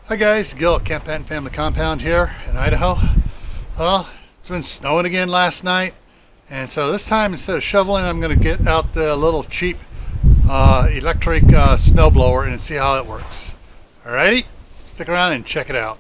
Hi guys, Gil at Camppatton Family Compound here in Idaho. Well, it's been snowing again last night, and so this time instead of shoveling, I'm going to get out the little cheap electric snowblower and see how it works. Alrighty, stick around and check it out.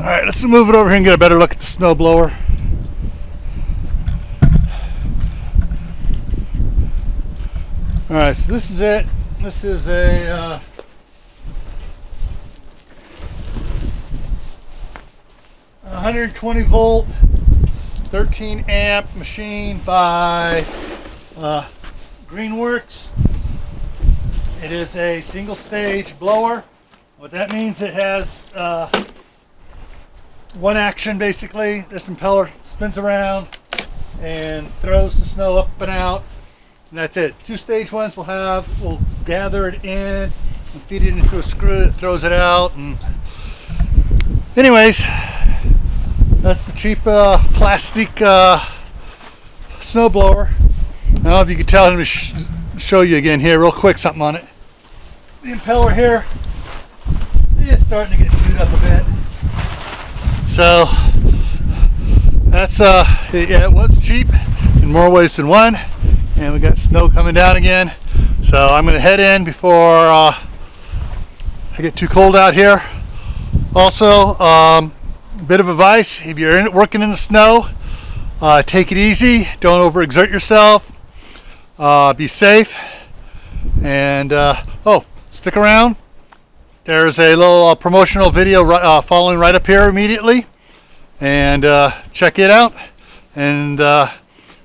All right, let's move it over here and get a better look at the snow blower. All right, so this is it. This is a 120 volt, 13 amp machine by Greenworks. It is a single stage blower. What that means, it has one action basically. This impeller spins around and throws the snow up and out, and that's it. Two stage ones we'll gather it in and feed it into a screw that throws it out. And anyways, that's the cheap plastic snow blower. I don't know if you can tell. Let me show you again here real quick something on it. The impeller here is starting to get chewed up a bit. So that's yeah, it was cheap in more ways than one, and we got snow coming down again. So I'm going to head in before I get too cold out here. Also, a bit of advice: if you're working in the snow, take it easy. Don't overexert yourself. Be safe, and oh, stick around. There's a little promotional video following right up here immediately, and check it out. And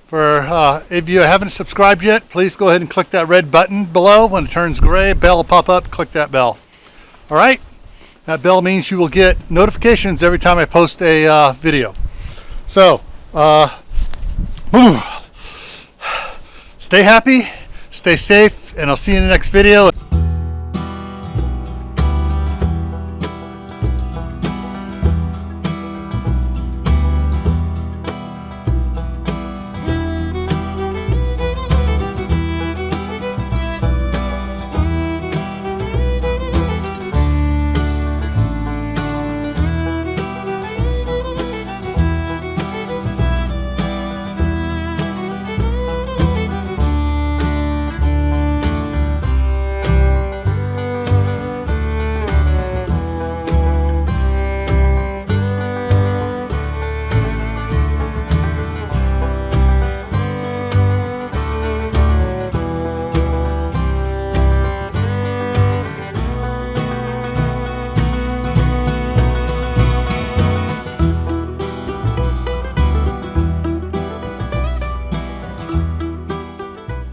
for if you haven't subscribed yet, please go ahead and click that red button below. When it turns gray, a bell will pop up. Click that bell. All right, that bell means you will get notifications every time I post a video. So stay happy, stay safe, and I'll see you in the next video.